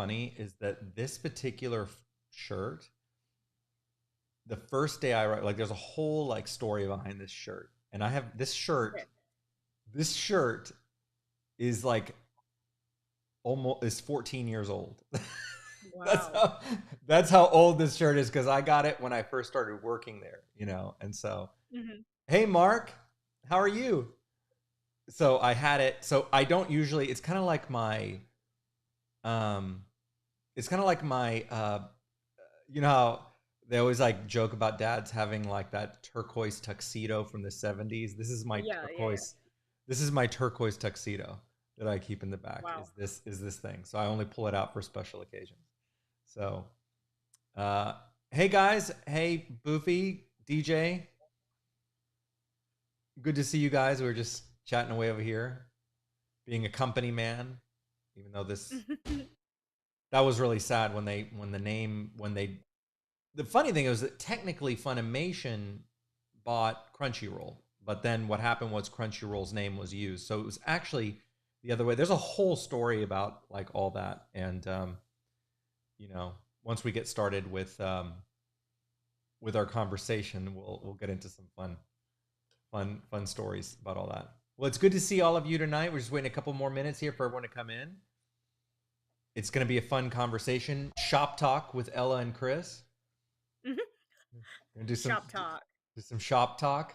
funny is that this particular shirt, the first day I write, like there's a whole like story behind this shirt. And I have this shirt. Okay. This shirt is like almost is 14 years old. that's Wow. how that's how old this shirt is because I got it when I first started working there, and so Hmm. hey Mark, how are you? So I had it. So I don't usually. Um, it's kind of like my you know how they always like joke about dads having like that turquoise tuxedo from the 70s. Yeah, yeah, yeah. This is my turquoise tuxedo that I keep in the back. Wow. Is this thing. So I only pull it out for special occasions. So uh hey guys, hey Boofy, DJ, good to see you guys. We were just chatting away over here, being a company man, even though this that was really sad when they the funny thing is that technically Funimation bought Crunchyroll, but then what happened was Crunchyroll's name was used, so it was actually the other way. There's a whole story about like all that, and you know, once we get started with our conversation, we'll get into some fun stories about all that. Well, it's good to see all of you tonight. We're just waiting a couple more minutes here for everyone to come in. It's going to be a fun conversation. Shop talk with Ella and Chris. Hmm. Gonna do Shop talk. some shop talk.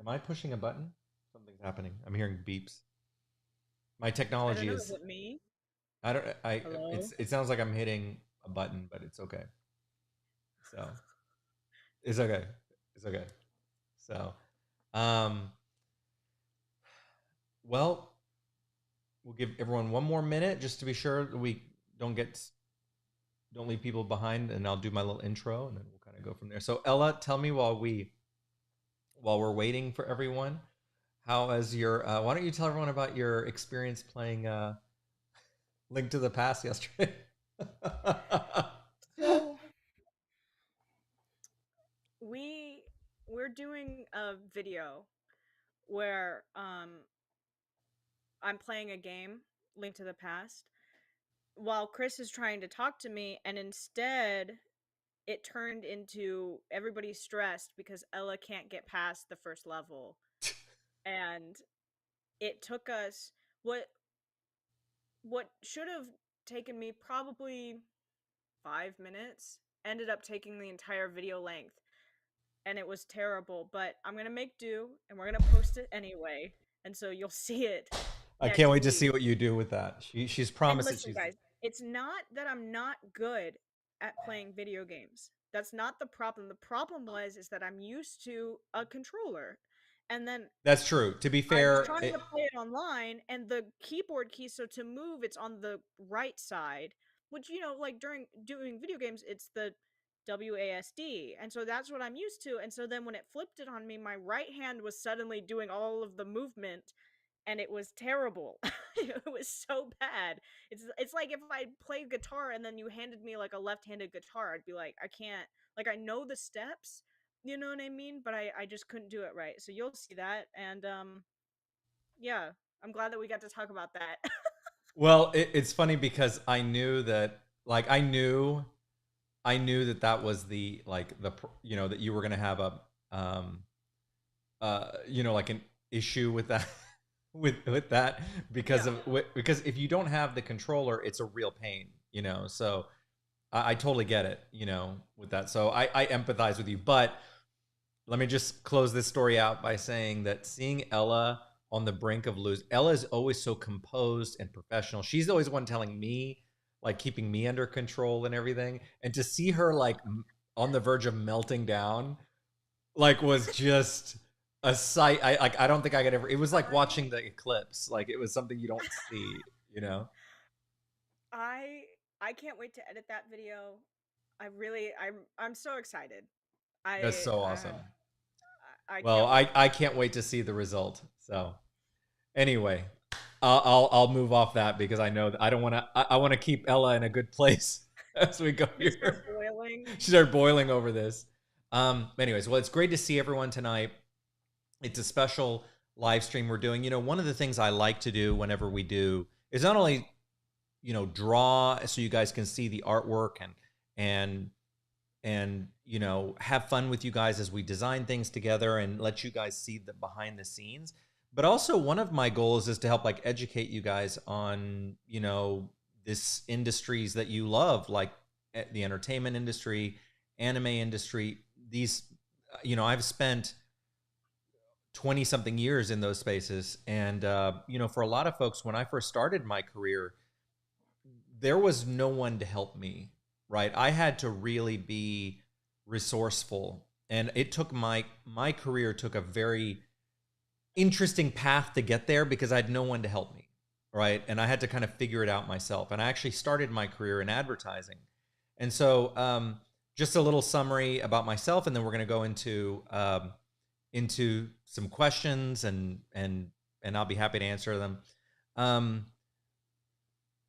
Am I pushing a button? Something's happening. I'm hearing beeps. My I don't technology know. Is is. it me? I don't. I. Hello? It sounds like I'm hitting a button, but it's okay. So it's okay. It's okay. So, um, well, we'll give everyone one more minute just to be sure that we don't get don't leave people behind, and I'll do my little intro, and then we'll kind of go from there. So, Ella, tell me while we're waiting for everyone, how has your why don't you tell everyone about your experience playing Link to the Past yesterday? So we we're doing a video where I'm playing a game, Link to the Past, while Chris is trying to talk to me, and instead it turned into everybody's stressed because Ella can't get past the first level. And it took us what should have taken me probably 5 minutes ended up taking the entire video length, and it was terrible, but I'm gonna make do and we're gonna post it anyway, and so you'll see it I can't next wait to week. see what you do with that. She's And promised that listen, she's. guys, it's not that I'm not good at playing video games. That's not the problem. The problem is that I'm used to a controller. And then That's true. To be I was fair, trying to play it online, and the keyboard key, so to move, it's on the right side, which, like during doing video games, it's the WASD. And so that's what I'm used to. And so then when it flipped it on me, my right hand was suddenly doing all of the movement, and it was terrible. It was so bad. It's like if I played guitar and then you handed me like a left-handed guitar, I'd be like, I can't, like, I know the steps, you know what I mean, but I just couldn't do it right. So you'll see that, and yeah, I'm glad that we got to talk about that. well, it's funny because I knew that that was the like the that you were gonna have a like an issue with that with that because Yeah. because if you don't have the controller, it's a real pain, so I totally get it, with that. So I empathize with you, but let me just close this story out by saying that seeing Ella on the brink of lose, Ella is always so composed and professional. She's always one telling me, like keeping me under control and everything. And to see her like on the verge of melting down, like was just a sight. I don't think I could ever. It was like I watching the eclipse. Like it was something you don't see, you know. I I can't wait to edit that video. I'm so excited. That's I so I awesome. I Well, can't wait. I can't wait to see the result. So anyway, I'll move off that because I know that I don't want to. I want to keep Ella in a good place as we go Gonna start here. boiling. She started boiling over this. Anyways, well, it's great to see everyone tonight. It's a special live stream we're doing. One of the things I like to do whenever we do is not only draw so you guys can see the artwork and have fun with you guys as we design things together and let you guys see the behind the scenes. But also one of my goals is to help like educate you guys on this industries that you love, like the entertainment industry, anime industry. These I've spent 20 something years in those spaces, and for a lot of folks, when I first started my career, there was no one to help me, right? I had to really be resourceful, and it took my career took a very interesting path to get there because I had no one to help me, right? And I had to kind of figure it out myself. And I actually started my career in advertising. And so just a little summary about myself, and then we're going to go into some questions, and I'll be happy to answer them.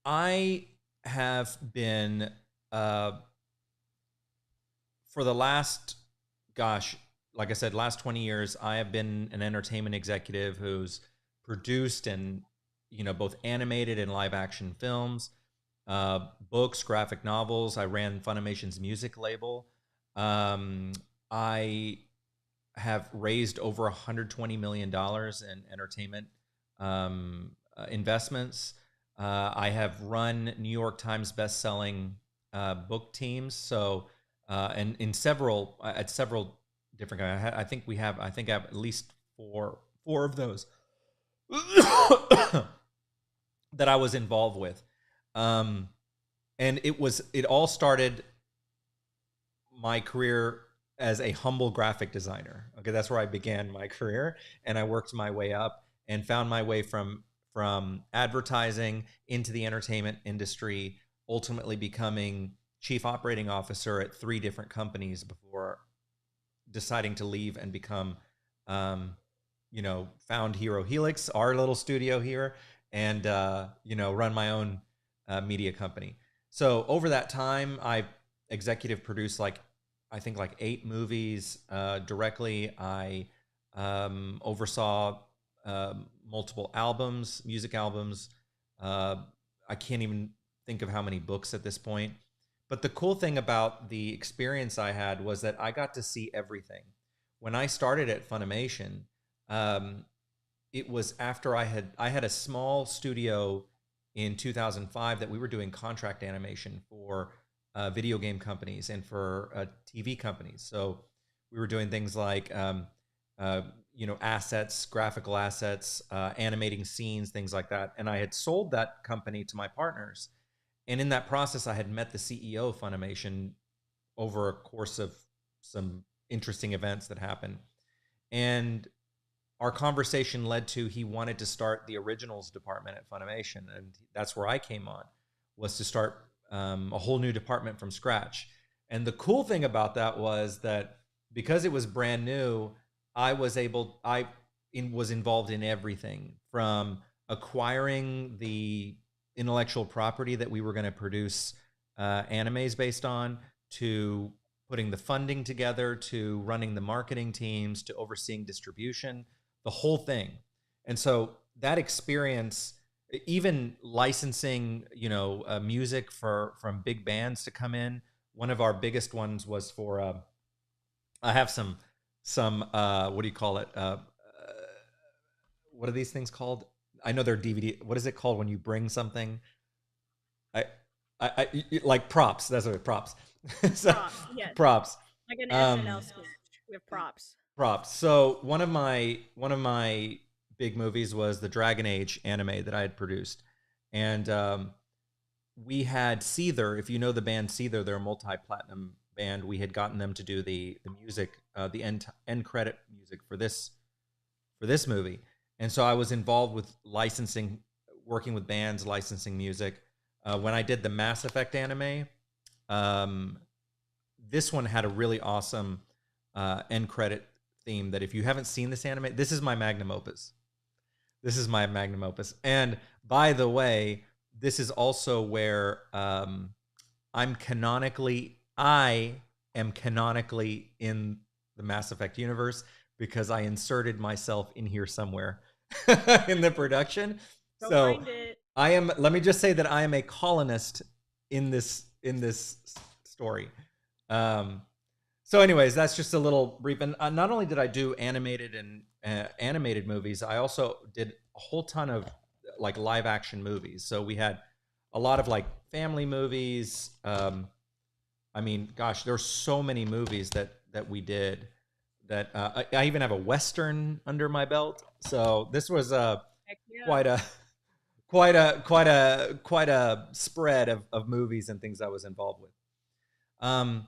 I have been for the last, like I said, last 20 years, I have been an entertainment executive who's produced and both animated and live action films, books, graphic novels. I ran Funimation's music label. I have raised over $120 million in entertainment investments. I have run New York Times best-selling book teams. So, and in several different. I think I have at least four of those that I was involved with. And it all started my career as a humble graphic designer. Okay, that's where I began my career, and I worked my way up and found my way from advertising into the entertainment industry, ultimately becoming chief operating officer at 3 different companies before deciding to leave and become, found Hero Helix, our little studio here, and run my own media company. So over that time, I executive produced I think 8 movies directly. I oversaw multiple albums, music albums. I can't even think of how many books at this point. But the cool thing about the experience I had was that I got to see everything. When I started at Funimation, it was after I had a small studio in 2005 that we were doing contract animation for video game companies and for TV companies. So we were doing things like assets, graphical assets, animating scenes, things like that. And I had sold that company to my partners. And in that process, I had met the CEO of Funimation over a course of some interesting events that happened. And our conversation led to he wanted to start the originals department at Funimation. And that's where I came on, was to start a whole new department from scratch. And the cool thing about that was that because it was brand new, I was involved in everything from acquiring the intellectual property that we were going to produce animes based on, to putting the funding together, to running the marketing teams, to overseeing distribution, the whole thing. And so that experience, even licensing, music from big bands to come in. One of our biggest ones was for I have some what do you call it? What are these things called? I know they're DVD. What is it called when you bring something? I like props. That's what props. So, Props, yes. props. Like an SNL sketch. We have props. Props. So one of my big movies was the Dragon Age anime that I had produced, and we had Seether. If you know the band Seether, they're a multi-platinum band. We had gotten them to do the music, the end credit music for this movie, and so I was involved with licensing, working with bands, licensing music. When I did the Mass Effect anime, this one had a really awesome end credit theme that if you haven't seen this anime, this is my magnum opus. This is my magnum opus. And by the way, this is also where I am canonically in the Mass Effect universe, because I inserted myself in here somewhere in the production. Go So find it. I am. Let me just say that I am a colonist in this story. Um, so, anyways, that's just a little brief. And not only did I do animated and animated movies, I also did a whole ton of like live action movies. So we had a lot of like family movies. I mean, gosh, there's so many movies that we did. That I even have a western under my belt. So this was Heck yeah. quite a quite a spread of movies and things I was involved with. Um,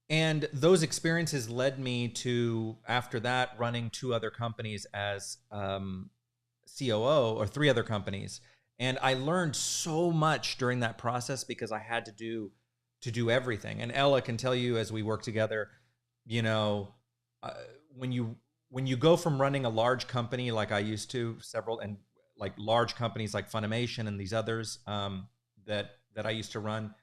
and those experiences led me to, after that, running two other companies as COO, or three other companies. And I learned so much during that process because I had to do everything. And Ella can tell you, as we work together, you know, uh, when you go from running a large company like I used to, several, and like large companies like Funimation and these others, that I used to run.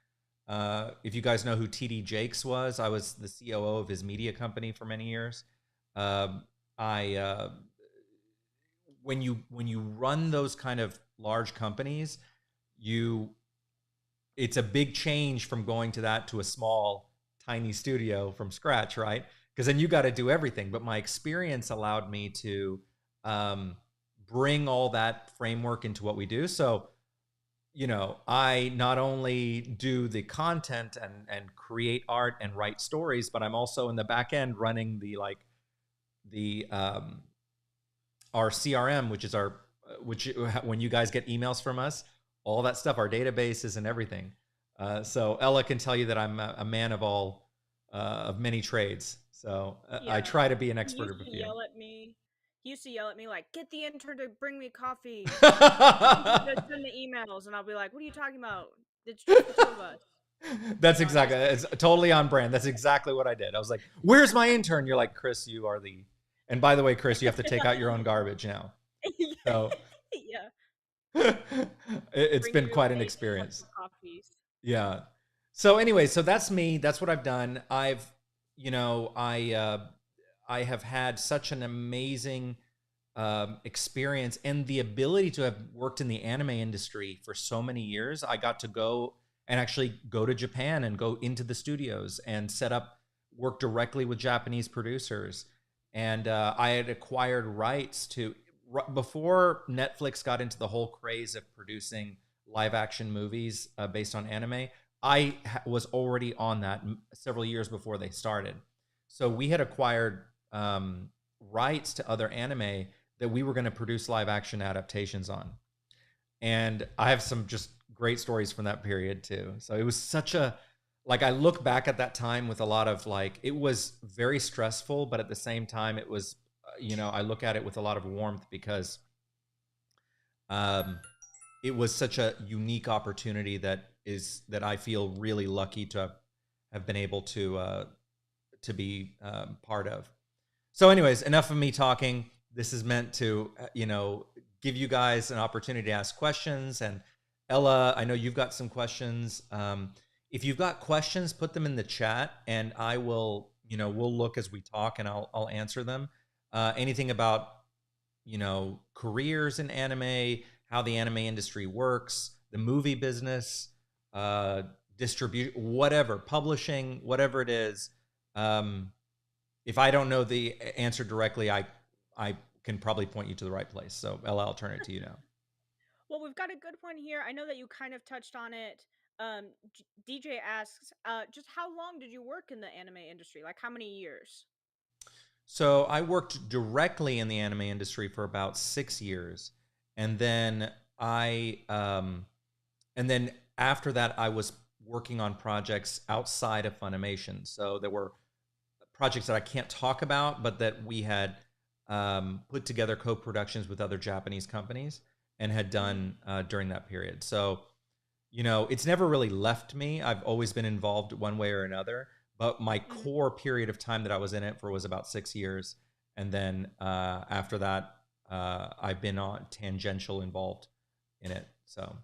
If you guys know who TD Jakes was, I was the COO of his media company for many years. I when you run those kind of large companies, you it's a big change from going to that to a small, tiny studio from scratch, right? Because then you got to do everything. But my experience allowed me to bring all that framework into what we do. So, I not only do the content and create art and write stories, but I'm also in the back end running the our CRM, which is which when you guys get emails from us, all that stuff, our databases and everything. So Ella can tell you that I'm a man of many trades. So I Yeah. try to be an He expert used of a to few. yell at me. He used to yell at me like, "Get the intern to bring me coffee. Get the intern to send the emails." And I'll be like, "What are you talking about? It's just the two of us." That's I'm exactly. just It's kidding. totally on brand. That's exactly what I did. I was like, "Where's my intern?" You're like, "Chris, you are the." And by the way, Chris, you have to take out your own garbage now. So Yeah. it's Bring been you quite an 8 cups experience. of coffees. Yeah. So anyway, so that's me. That's what I've done. You know, I have had such an amazing experience and the ability to have worked in the anime industry for so many years. I got to go and actually go to Japan and go into the studios and work directly with Japanese producers. And I had acquired rights before Netflix got into the whole craze of producing live action movies based on anime. Was already on that several years before they started. So we had acquired rights to other anime that we were going to produce live action adaptations on. And I have some just great stories from that period too. So it was such a, like, I look back at that time with a lot of, like, it was very stressful, but at the same time, it was, I look at it with a lot of warmth because um, it was such a unique opportunity that I feel really lucky to have been able to be part of. So, anyways, enough of me talking. This is meant to, give you guys an opportunity to ask questions. And Ella, I know you've got some questions. If you've got questions, put them in the chat, and I will, we'll look as we talk, and I'll answer them. Anything about, careers in anime, how the anime industry works, the movie business, uh, distribute, whatever, publishing, whatever it is. If I don't know the answer directly, I can probably point you to the right place. So Ella, I'll turn it to you now. Well, we've got a good one here. I know that you kind of touched on it. DJ asks, just how long did you work in the anime industry? Like, how many years? So I worked directly in the anime industry for about 6 years, and then and then after that, I was working on projects outside of Funimation. So there were projects that I can't talk about, but that we had put together co-productions with other Japanese companies and had Mm-hmm. done during that period. So, it's never really left me. I've always been involved one way or another. But my Mm-hmm. core period of time that I was in it for was about 6 years, and then after that, I've been on tangential involved in it. So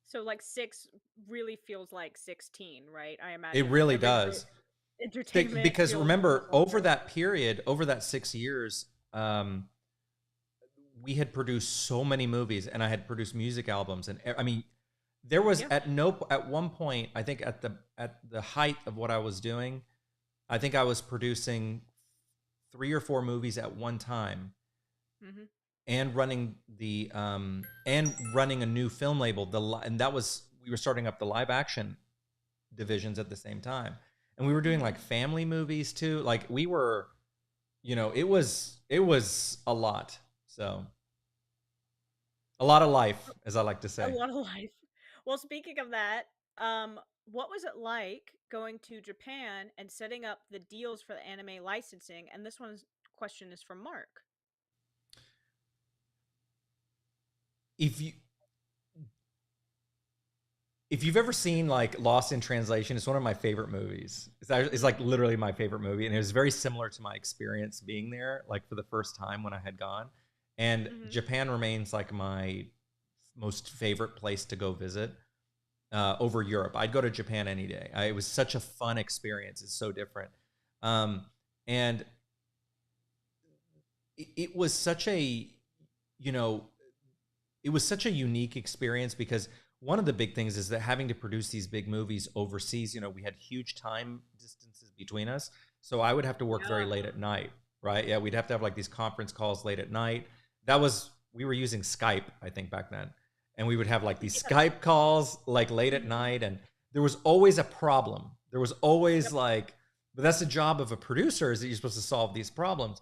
So, like, six really feels like 16, right? I it imagine, like, really every night does. entertainment Because feels a little remember, longer. over that 6 years, we had produced so many movies, and I had produced music albums, and I mean, there was at one point, I think at the height of what I was doing, I think I was producing 3 or 4 movies at one time, and running a new film label. And that was, we were starting up the live action divisions at the same time, and we were doing like family movies too. Like we were, it was a lot. So a lot of life, as I like to say. A lot of life. Well, speaking of that, what was it like going to Japan and setting up the deals for the anime licensing? And this one's question is from Mark. If you've ever seen like Lost in Translation, it's one of my favorite movies. It's like literally my favorite movie, and it was very similar to my experience being there, like for the first time when I had gone. And Japan remains like my most favorite place to go visit over Europe. I'd go to Japan any day. It was such a fun experience. It's so different. And it was such a, it was such a unique experience, because one of the big things is that having to produce these big movies overseas, we had huge time distances between us. So I would have to work very late at night, right? Yeah, we'd have to have like these conference calls late at night. We were using Skype, I think, back then. And we would have like these Skype calls like late at night. And there was always a problem. There was always but that's the job of a producer, is that you're supposed to solve these problems.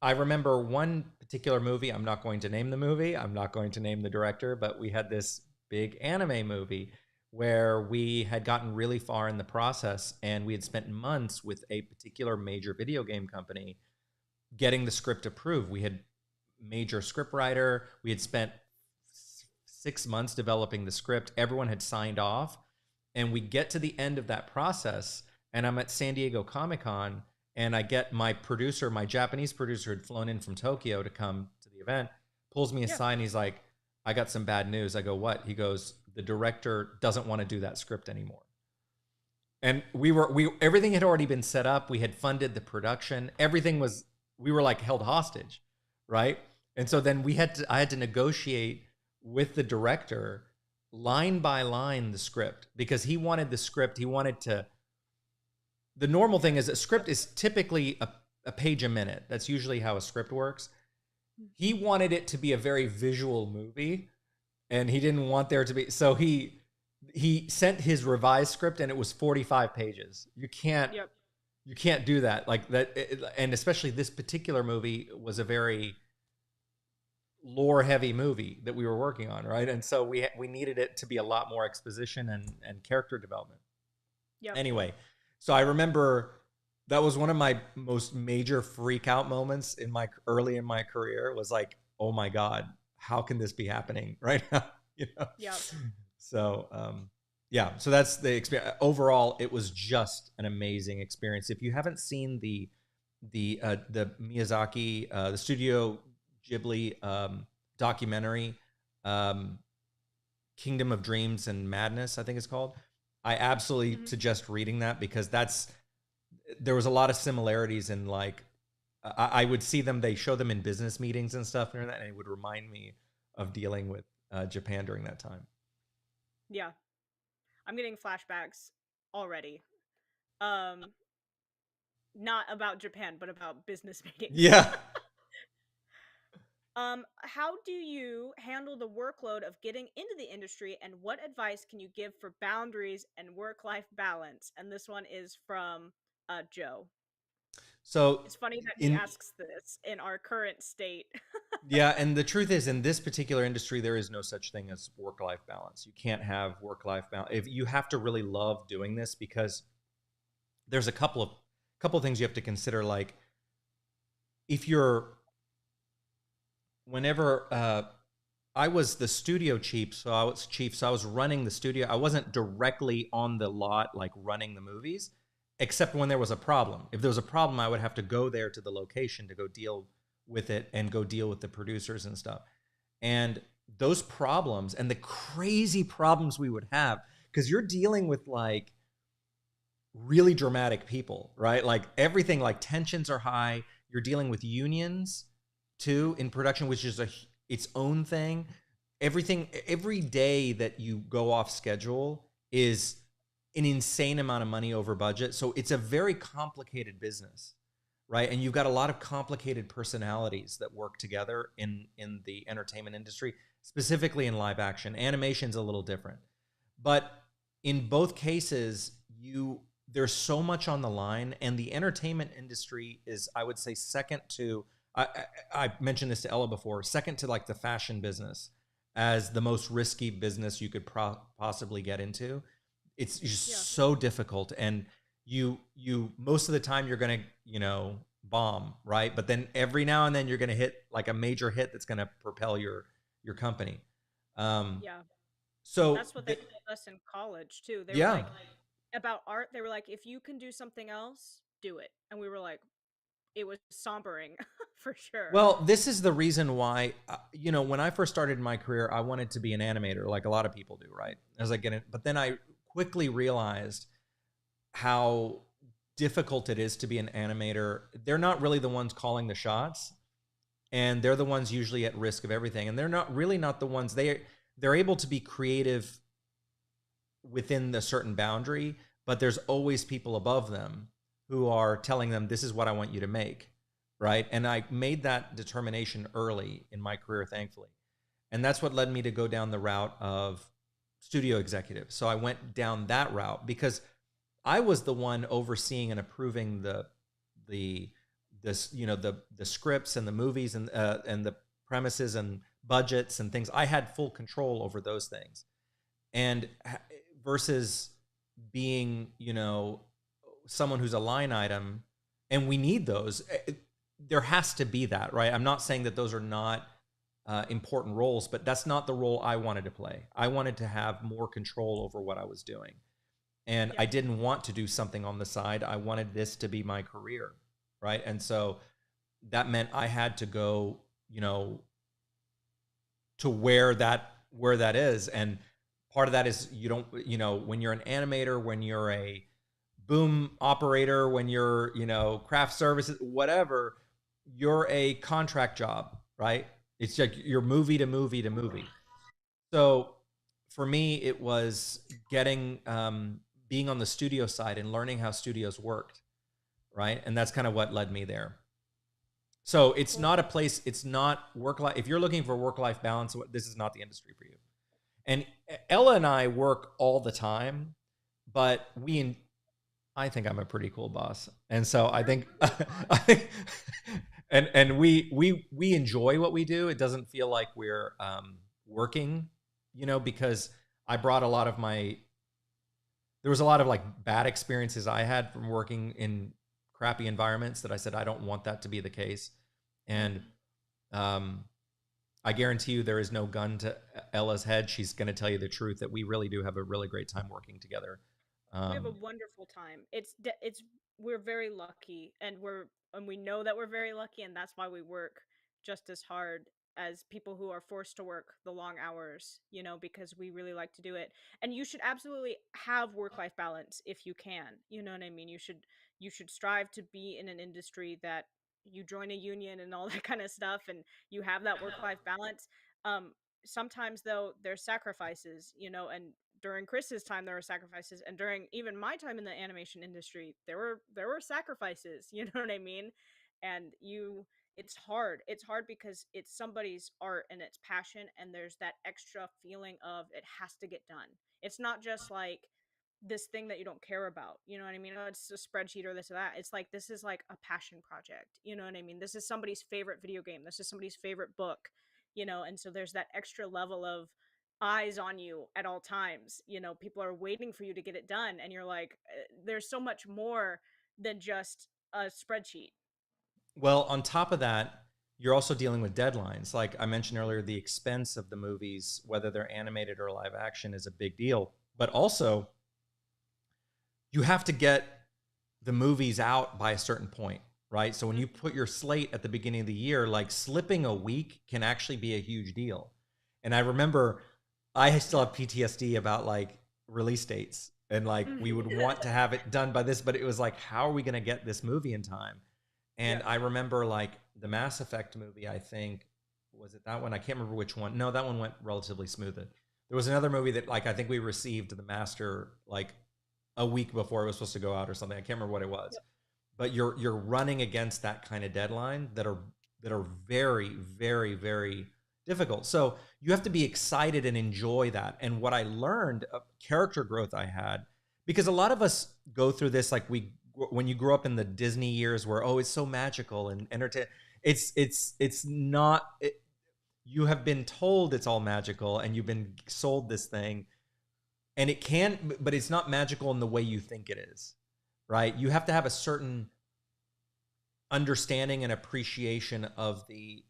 I remember one particular movie. I'm not going to name the movie. I'm not going to name the director, but we had this big anime movie where we had gotten really far in the process, and we had spent months with a particular major video game company getting the script approved. We had major script writer. We had spent 6 months developing the script. Everyone had signed off, and we get to the end of that process, and I'm at San Diego Comic-Con, and I get my producer, my Japanese producer, had flown in from Tokyo to come to the event, pulls me aside, and he's like, I got some bad news. I go, what? He goes, the director doesn't want to do that script anymore. And everything had already been set up. We had funded the production. We were like held hostage, right? And so then I had to negotiate with the director line by line the script, because he wanted the script. The normal thing is a script is typically a page a minute. That's usually how a script works. He wanted it to be a very visual movie, and he didn't want there to be. So he sent his revised script, and it was 45 pages. You can't do that like that. And especially this particular movie was a very lore heavy movie that we were working on, right? And so we needed it to be a lot more exposition and character development. Anyway, so I remember that was one of my most major freak out moments early in my career. Was like, oh my God, how can this be happening right now? So so that's the experience. Overall, it was just an amazing experience. If you haven't seen the Miyazaki, the Studio Ghibli documentary, Kingdom of Dreams and Madness, I think it's called, I absolutely suggest reading that, because there was a lot of similarities in like, I would see them, they show them in business meetings and stuff, and it would remind me of dealing with Japan during that time. Yeah. I'm getting flashbacks already. Not about Japan, but about business meetings. Yeah. How do you handle the workload of getting into the industry, and what advice can you give for boundaries and work-life balance? And this one is from Joe. So it's funny that he asks this in our current state. Yeah, and the truth is, in this particular industry, there is no such thing as work-life balance. You can't have work-life balance. If you have to really love doing this, because there's a couple of things you have to consider. Like, whenever I was the studio chief, so I was running the studio. I wasn't directly on the lot, like running the movies, except when there was a problem. If there was a problem, I would have to go there to the location to go deal with it and go deal with the producers and stuff. And those problems and the crazy problems we would have, because you're dealing with like really dramatic people, right? Like everything, like tensions are high. You're dealing with unions too in production, which is its own thing. Every day that you go off schedule is an insane amount of money over budget. So it's a very complicated business, right? And you've got a lot of complicated personalities that work together in the entertainment industry, specifically in live action. Animation's a little different. But in both cases, there's so much on the line, and the entertainment industry is, I would say, second to I mentioned this to Ella before, second to like the fashion business as the most risky business you could possibly get into. It's just so difficult, and you most of the time you're gonna bomb, right? But then every now and then you're gonna hit like a major hit that's gonna propel your company. Yeah. So That's what they told us in college too. They were yeah. like, about art, they were like, if you can do something else, do it. And we were like, it was sombering for sure. Well, this is the reason why, when I first started my career, I wanted to be an animator, like a lot of people do, right? As I get it, but then I quickly realized how difficult it is to be an animator. They're not really the ones calling the shots, and they're the ones usually at risk of everything. And they're not the ones, they're able to be creative within a certain boundary, but there's always people above them who are telling them, this is what I want you to make, right? And I made that determination early in my career, thankfully. And that's what led me to go down the route of studio executive. So I went down that route because I was the one overseeing and approving the scripts and the movies and the premises and budgets and things. I had full control over those things. And versus being, someone who's a line item, and we need those. There has to be that, right? I'm not saying that those are not important roles, but that's not the role I wanted to play. I wanted to have more control over what I was doing. And I didn't want to do something on the side. I wanted this to be my career, right? And so that meant I had to go, to where that is. And part of that is when you're an animator, when you're a boom operator, when you're, craft services, whatever, you're a contract job, right? It's like you're movie to movie to movie. So for me, it was getting, being on the studio side and learning how studios worked, right? And that's kind of what led me there. So it's not a place, it's not work-life. If you're looking for work-life balance, this is not the industry for you. And Ella and I work all the time, but I think I'm a pretty cool boss. And so I think, and we enjoy what we do. It doesn't feel like we're working, because I brought there was a lot of like bad experiences I had from working in crappy environments that I said, I don't want that to be the case. And I guarantee you there is no gun to Ella's head. She's going to tell you the truth that we really do have a really great time working together. We have a wonderful time. We're very lucky, and we know that we're very lucky, and that's why we work just as hard as people who are forced to work the long hours, because we really like to do it. And you should absolutely have work-life balance if you can. You know what I mean? You should strive to be in an industry that you join a union and all that kind of stuff, and you have that work-life balance. Sometimes though there's sacrifices, and during Chris's time there were sacrifices, and during even my time in the animation industry there were sacrifices. You know what I mean? And it's hard because it's somebody's art and it's passion, and there's that extra feeling of it has to get done. It's not just like this thing that you don't care about. You know what I mean? Oh, it's a spreadsheet or this or that. It's like, this is like a passion project. You know what I mean? This is somebody's favorite video game. This is somebody's favorite book, and so there's that extra level of eyes on you at all times. People are waiting for you to get it done. And you're like, there's so much more than just a spreadsheet. Well, on top of that, you're also dealing with deadlines. Like I mentioned earlier, the expense of the movies, whether they're animated or live action, is a big deal. But also, you have to get the movies out by a certain point, right? So when you put your slate at the beginning of the year, like slipping a week can actually be a huge deal. And I remember I still have PTSD about like release dates, and like we would want to have it done by this, but it was like, how are we going to get this movie in time? And I remember like the Mass Effect movie, I think Was it that one? I can't remember which one. No, that one went relatively smooth. There was another movie that like I think we received the master like a week before it was supposed to go out or something. I can't remember what it was. Yep. But you're running against that kind of deadline that are very very very difficult. So you have to be excited and enjoy that. And what I learned, character growth I had, because a lot of us go through this like when you grow up in the Disney years where oh it's so magical and entertain. It's not. You have been told it's all magical and you've been sold this thing and it can, but it's not magical in the way you think it is, right? You have to have a certain understanding and appreciation of the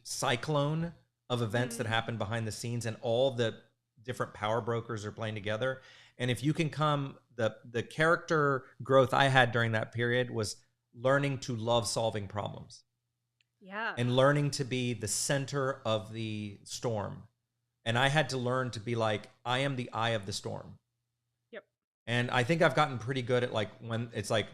cyclone of events that happen behind the scenes and all the different power brokers are playing together. And if you can come, the character growth I had during that period was learning to love solving problems. Yeah. And learning to be the center of the storm. And I had to learn to be like, I am the eye of the storm. Yep. And I think I've gotten pretty good at like when it's like,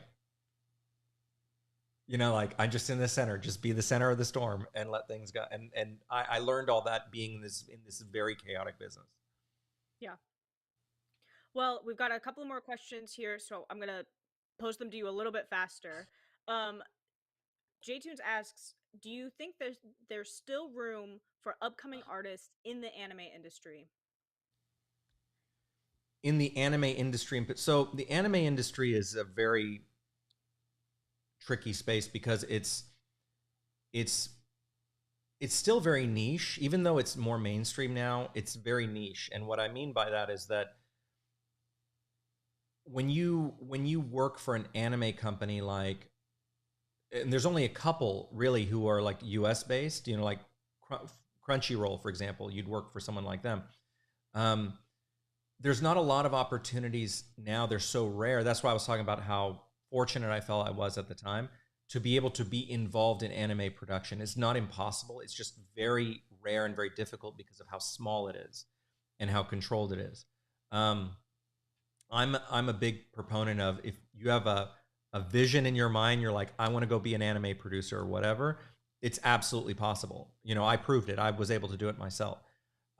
you know, like I'm just in the center, just be the center of the storm and let things go. And I learned all that being in this very chaotic business. Yeah. Well, we've got a couple more questions here, so I'm gonna pose them to you a little bit faster. Um, JTunes asks, do you think there's still room for upcoming artists in the anime industry? In the anime industry, so the anime industry is a very tricky space because it's it's still very niche, even though it's more mainstream now. It's very niche, and what I mean by that is that when you work for an anime company like, and there's only a couple really who are like US based, you know, like Crunchyroll for example, you'd work for someone like them. um, there's not a lot of opportunities now. They're so rare. That's why I was talking about how fortunate I felt I was at the time to be able to be involved in anime production. It's not impossible, it's just very rare and very difficult because of how small it is and how controlled it is. um, I'm a big proponent of, if you have a vision in your mind, you're like, I want to go be an anime producer or whatever, it's absolutely possible. You know, I proved it. I was able to do it myself.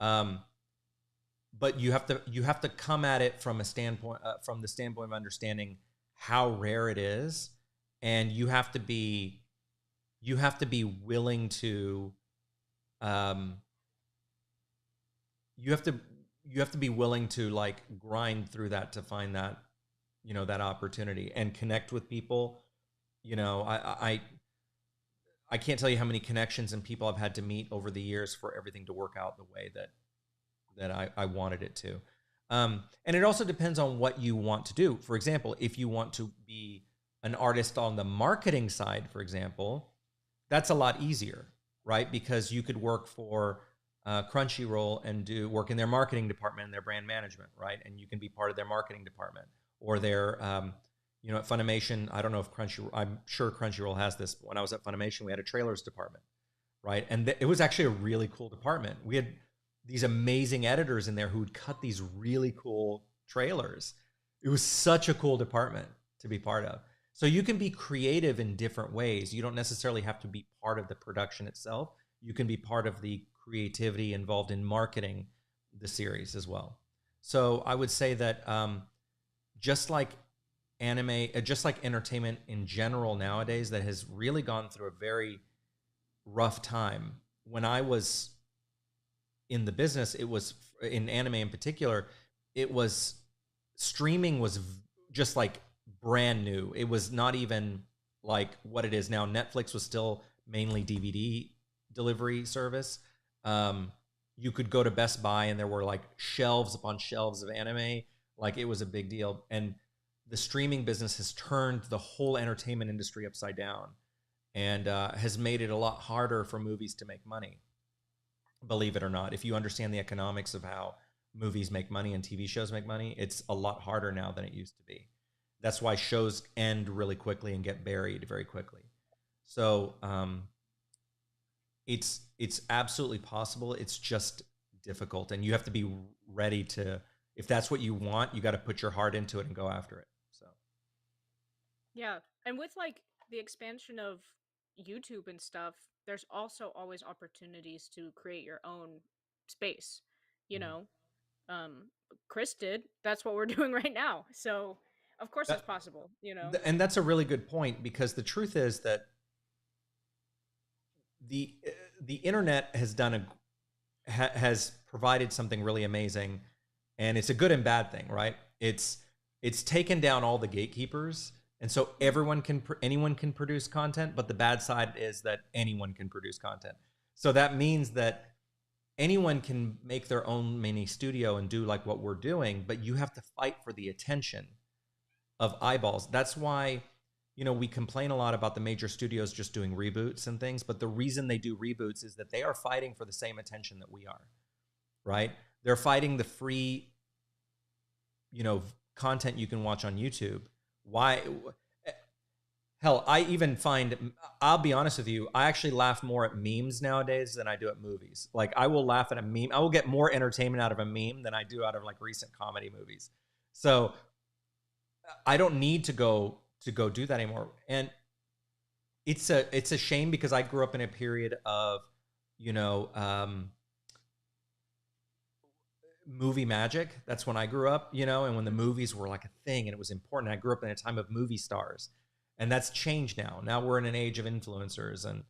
Um, but you have to come at it from a standpoint, from the standpoint of understanding how rare it is, and you have to be willing to um, you have to you have to be willing to like grind through that to find that, you know, that opportunity and connect with people. You know, I can't tell you how many connections and people I've had to meet over the years for everything to work out the way that I wanted it to. And it also depends on what you want to do. For example, if you want to be an artist on the marketing side, for example, that's a lot easier, right? Because you could work for Crunchyroll and do work in their marketing department and their brand management, right? And you can be part of their marketing department or their, you know, at Funimation. I don't know if Crunchyroll. I'm sure Crunchyroll has this. When I was at Funimation, we had a trailers department, right? And it was actually a really cool department. We had these amazing editors in there who would cut these really cool trailers. It was such a cool department to be part of. So you can be creative in different ways. You don't necessarily have to be part of the production itself. You can be part of the creativity involved in marketing the series as well. So I would say that just like anime, just like entertainment in general nowadays, that has really gone through a very rough time. When I was in the business, it was in anime in particular, it was streaming was just like brand new. It was not even like what it is now. Netflix was still mainly DVD delivery service. You could go to Best Buy and there were like shelves upon shelves of anime. Like it was a big deal. And the streaming business has turned the whole entertainment industry upside down and has made it a lot harder for movies to make money. Believe it or not, if you understand the economics of how movies make money and TV shows make money, it's a lot harder now than it used to be. That's why shows end really quickly and get buried very quickly. So it's absolutely possible. It's just difficult, and you have to be ready to. If that's what you want, you got to put your heart into it and go after it. So Yeah. And with like the expansion of YouTube and stuff, there's also always opportunities to create your own space. You Mm. know, um, Chris did. That's what we're doing right now. So, of course, it's That, possible. and that's a really good point, because the truth is that the the internet has done has provided something really amazing, and it's a good and bad thing, right? It's taken down all the gatekeepers, and so anyone can produce content. But the bad side is that anyone can produce content. So that means that anyone can make their own mini studio and do like what we're doing, but you have to fight for the attention of eyeballs. That's why, we complain a lot about the major studios just doing reboots and things, but the reason they do reboots is that they are fighting for the same attention that we are, right? They're fighting the free, content you can watch on YouTube. Why? Hell, I'll be honest with you, I actually laugh more at memes nowadays than I do at movies. Like, I will laugh at a meme. I will get more entertainment out of a meme than I do out of like recent comedy movies. So I don't need to go do that anymore. And it's a shame, because I grew up in a period of, movie magic. That's when I grew up, and when the movies were like a thing and it was important. I grew up in a time of movie stars, and that's changed now. Now we're in an age of influencers, and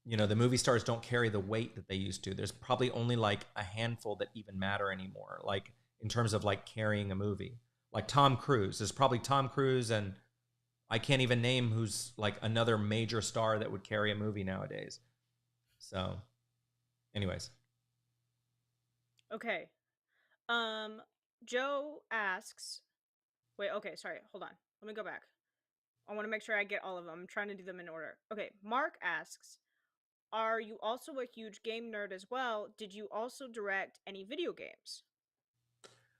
the movie stars don't carry the weight that they used to. There's probably only like a handful that even matter anymore, like in terms of like carrying a movie. Like Tom Cruise. There's probably Tom Cruise, and I can't even name who's like another major star that would carry a movie nowadays. So, anyways. Okay. Um, Joe asks, wait, okay, sorry, hold on. Let me go back. I want to make sure I get all of them. I'm trying to do them in order. Okay, Mark asks, are you also a huge game nerd as well? Did you also direct any video games?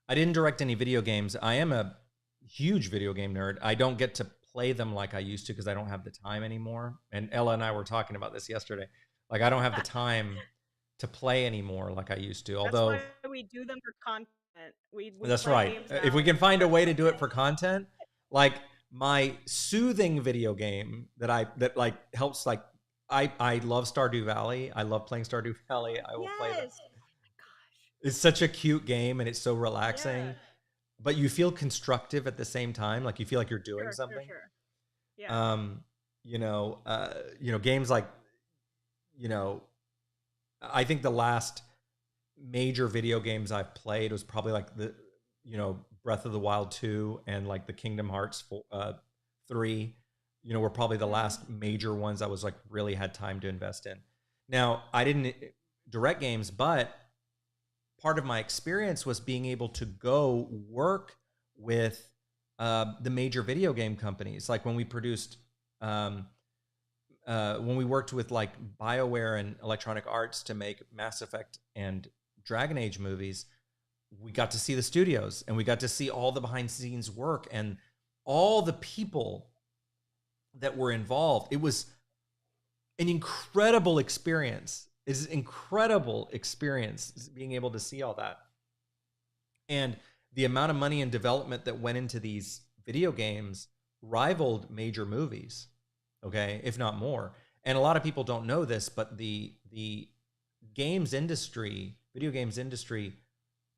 I didn't direct any video games. I am a huge video game nerd. I don't get to play them like I used to because I don't have the time anymore. And Ella and I were talking about this yesterday. Like, I don't have the time to play anymore like I used to. That's why Although, we do them for content. We that's play right. games If we now can find a for way to do it content. for content, like my soothing video game that like helps, like I love Stardew Valley. I love playing Stardew Valley. I will play that. Yes. Oh my gosh. It's such a cute game and it's so Yeah. relaxing, but you feel constructive at the same time. Like, you feel like you're doing Sure, sure, something. sure. Yeah. Um, games like, you know, I think the last major video games I've played was probably like Breath of the Wild 2 and like the Kingdom Hearts 3, were probably the Mhm. last major ones I was like really had time to invest in. Now, I didn't direct games, but part of my experience was being able to go work with the major video game companies. Like um, when we worked with like BioWare and Electronic Arts to make Mass Effect and Dragon Age movies, we got to see the studios and we got to see all the behind the scenes work and all the people that were involved. It was an incredible experience. It's an incredible experience being able to see all that. And the amount of money and development that went into these video games rivaled major movies, okay, if not more. And a lot of people don't know this, but the games industry, video games industry,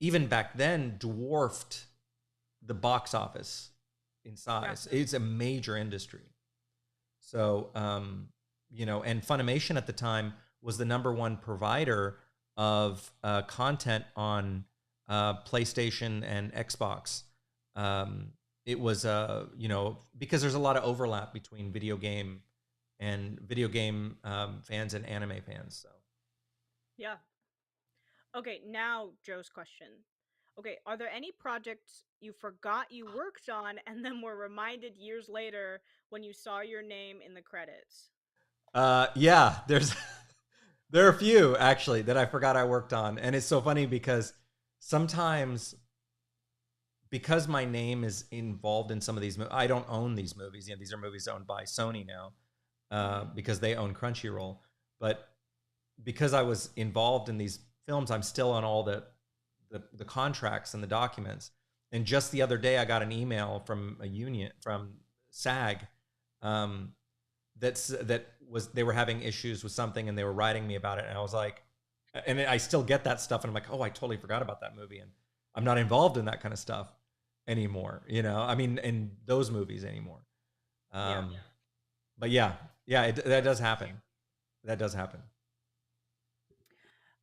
even back then dwarfed the box office in size. Yeah. It's a major industry. So, and Funimation at the time was the number one provider of content on PlayStation and Xbox. It was, because there's a lot of overlap between video game fans and anime fans. So, Yeah. Okay, now Joe's question. Okay, are there any projects you forgot you worked on and then were reminded years later when you saw your name in the credits? yeah, there are a few actually that I forgot I worked on, and it's so funny because sometimes, because my name is involved in some of these, I don't own these movies. These are movies owned by Sony now, because they own Crunchyroll. But because I was involved in these films, I'm still on all the contracts and the documents. And just the other day, I got an email from a union, from SAG, they were having issues with something and they were writing me about it, and I was like, and I still get that stuff, and I'm like, oh, I totally forgot about that movie, and I'm not involved in that kind of stuff anymore. I mean, in those movies anymore. Yeah. But yeah, that does happen. That does happen.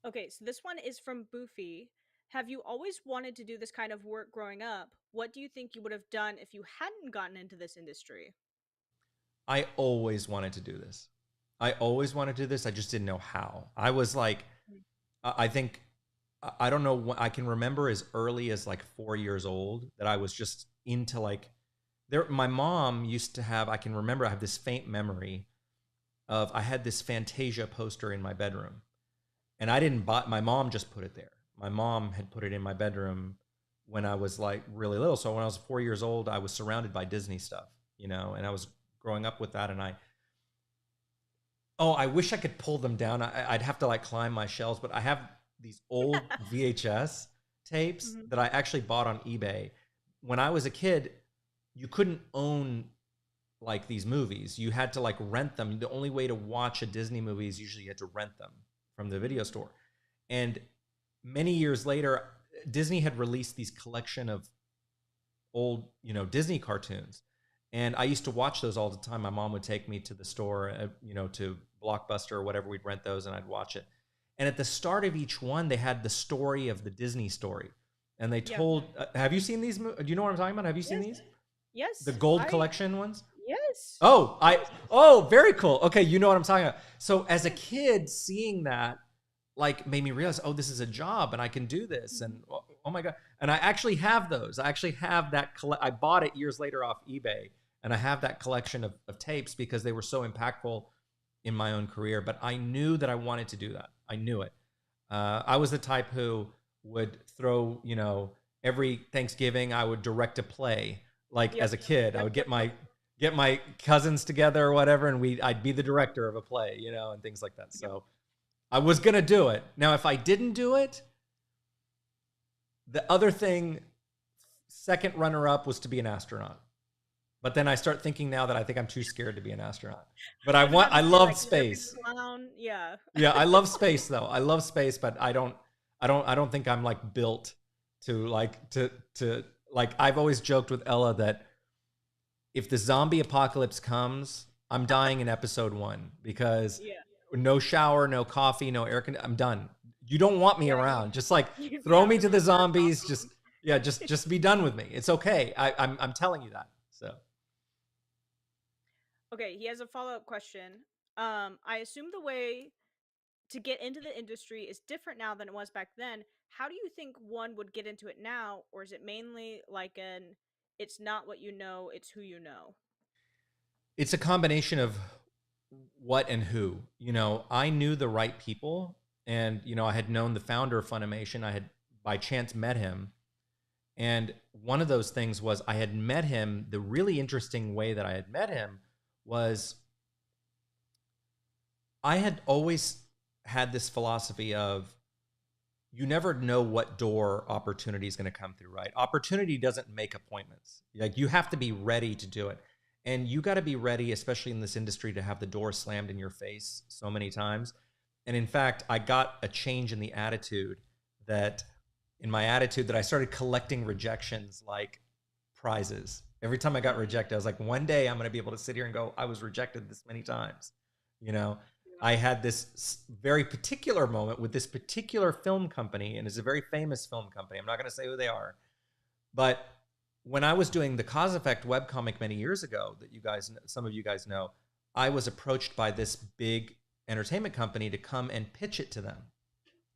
Okay, so this one is from Boofy. Have you always wanted to do this kind of work growing up? What do you think you would have done if you hadn't gotten into this industry? I always wanted to do this. I always wanted to do this. I just didn't know how. I was like, I think, I don't know. I can remember as early as like 4 years old that I was just into like, my mom used to have, I can remember, I have this faint memory of, I had this Fantasia poster in my bedroom, and I didn't buy, my mom just put it there. My mom had put it in my bedroom when I was like really little. So when I was 4 years old, I was surrounded by Disney stuff, and I was growing up with that. And I wish I could pull them down. I'd have to like climb my shelves, but I have these old VHS tapes that I actually bought on eBay. When I was a kid, you couldn't own like these movies. You had to like rent them. The only way to watch a Disney movie is usually you had to rent them from the video store. And many years later, Disney had released these collection of old, Disney cartoons. And I used to watch those all the time. My mom would take me to the store, to Blockbuster or whatever. We'd rent those and I'd watch it. And at the start of each one, they had the story of the Disney story. And they told, have you seen these? Do you know what I'm talking about? Have you seen these? Yes. The gold collection ones? Yes. Oh, very cool. Okay, you know what I'm talking about. So as a kid, seeing that like made me realize, oh, this is a job and I can do this. And oh my God. And I actually have those. I actually have that. I bought it years later off eBay. And I have that collection of tapes because they were so impactful in my own career. But I knew that I wanted to do that. I knew it. I was the type who would throw, every Thanksgiving, I would direct a play. Like as a kid, I would get my cousins together or whatever, and I'd be the director of a play, and things like that. So I was going to do it. Now, if I didn't do it, the other thing, second runner up, was to be an astronaut. But then I start thinking now that I think I'm too scared to be an astronaut. But I love space. Yeah. Yeah, I love space though. I love space, but I don't think I'm like built to like I've always joked with Ella that if the zombie apocalypse comes, I'm dying in episode 1 because no shower, no coffee, no air conditioning. I'm done. You don't want me around. Just like throw me to the zombies. Just be done with me. It's okay. I'm telling you that. So. Okay, he has a follow-up question. I assume the way to get into the industry is different now than it was back then. How do you think one would get into it now, or is it mainly like it's not what you know, it's who you know? It's a combination of what and who. I knew the right people, and I had known the founder of Funimation. I had by chance met him. And one of those things was I had met him. The really interesting way that I had met him was I had always had this philosophy of you never know what door opportunity is going to come through, right? Opportunity doesn't make appointments. Like you have to be ready to do it. And you got to be ready, especially in this industry, to have the door slammed in your face so many times. And in fact, I got a change in the attitude that I started collecting rejections like prizes. Every time I got rejected, I was like, one day I'm going to be able to sit here and go, I was rejected this many times. I had this very particular moment with this particular film company, and it's a very famous film company. I'm not going to say who they are. But when I was doing the Cause Effect webcomic many years ago, that some of you guys know, I was approached by this big entertainment company to come and pitch it to them.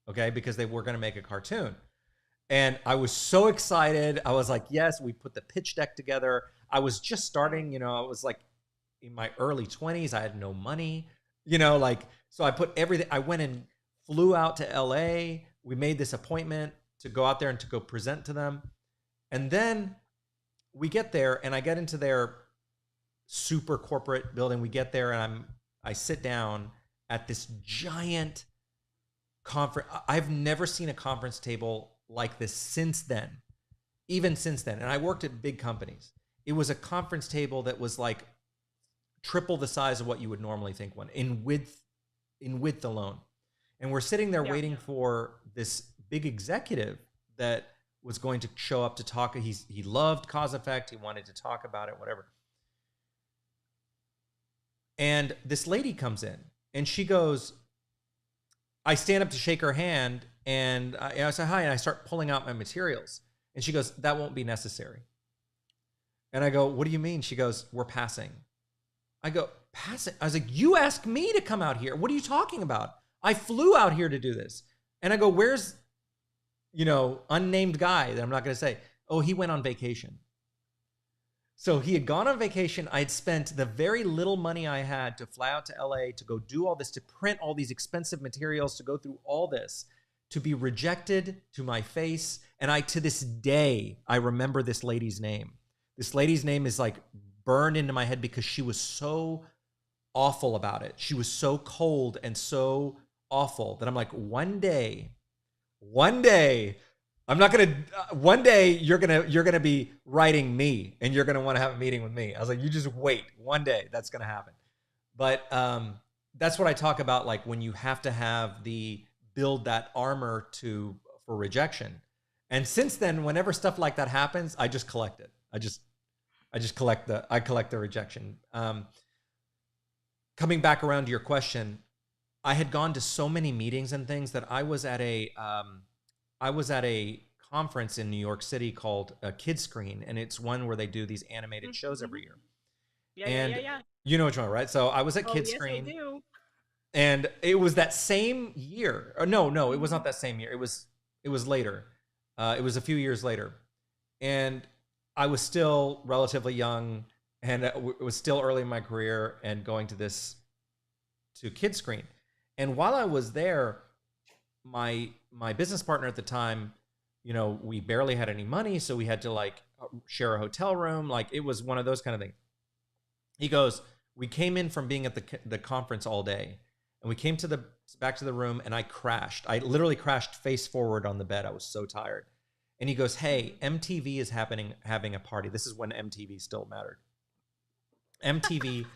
Okay, because they were going to make a cartoon. And I was so excited. I was like, yes, we put the pitch deck together. I was just starting, I was like in my early 20s. I had no money, so I put everything. I went and flew out to LA. We made this appointment to go out there and to go present to them. And then we get there and I get into their super corporate building. We get there and I sit down at this giant conference. I've never seen a conference table like this since then, even since then. And I worked at big companies. It was a conference table that was like triple the size of what you would normally think one in width alone. And we're sitting there Yeah. waiting for this big executive that was going to show up to talk. He loved Cause Effect. He wanted to talk about it, whatever. And this lady comes in and she goes, I stand up to shake her hand and I say hi and I start pulling out my materials. And she goes, that won't be necessary. And I go, what do you mean? She goes, we're passing. I go, passing? I was like, you asked me to come out here. What are you talking about? I flew out here to do this. And I go, where's, unnamed guy that I'm not going to say? Oh, he went on vacation. So he had gone on vacation. I had spent the very little money I had to fly out to LA to go do all this, to print all these expensive materials, to go through all this, to be rejected to my face. And to this day, I remember this lady's name. This lady's name is like burned into my head because she was so awful about it. She was so cold and so awful that I'm like, one day, I'm not gonna. One day you're gonna be writing me, and you're gonna want to have a meeting with me. I was like, you just wait. One day that's gonna happen. But that's what I talk about. Like when you have to have build that armor for rejection. And since then, whenever stuff like that happens, I just collect it. I just collect the rejection. Coming back around to your question, I had gone to so many meetings and things that I was at a conference in New York City called Kid Screen, and it's one where they do these animated shows every year. And Yeah. you know which one, right? So I was at Oh, Kid yes, I Screen, do. and it was that same year. Or no, it was Mhm. not that same year. It was later. It was a few years later, and I was still relatively young, and it was still early in my career, and going to Kid Screen. And while I was there, my business partner at the time, we barely had any money, so we had to like share a hotel room. Like it was one of those kind of things. He goes, we came in from being at the conference all day, and we came back to the room, and I crashed. I literally crashed face forward on the bed. I was so tired. And he goes, hey, Mhm. MTV is having a party. This is when MTV still mattered. MTV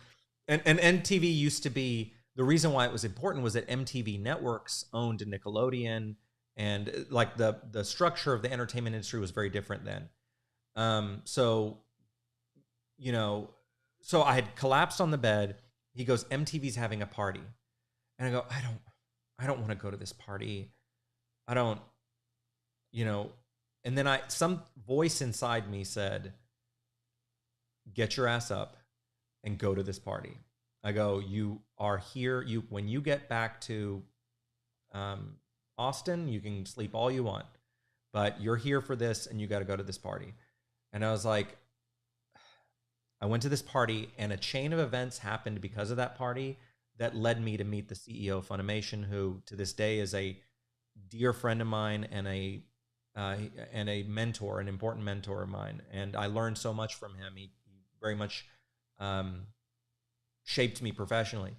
and MTV used to be, the reason why it was important was that MTV Networks owned Nickelodeon, and like the structure of the entertainment industry was very different then. So you know, so I had collapsed on the bed. He goes, MTV's having a party, and I go, I don't want to go to this party. I don't, you know. And then some voice inside me said, get your ass up and go to this party. I go, you are here. When you get back to um, Austin, you can sleep all you want, but you're here for this, and you got to go to this party. And I was like, I went to this party, and a chain of events happened because of that party that led me to meet the CEO of Funimation, who to this day is a dear friend of mine and a mentor, an important mentor of mine. And I learned so much from him. He very much um, shaped me professionally.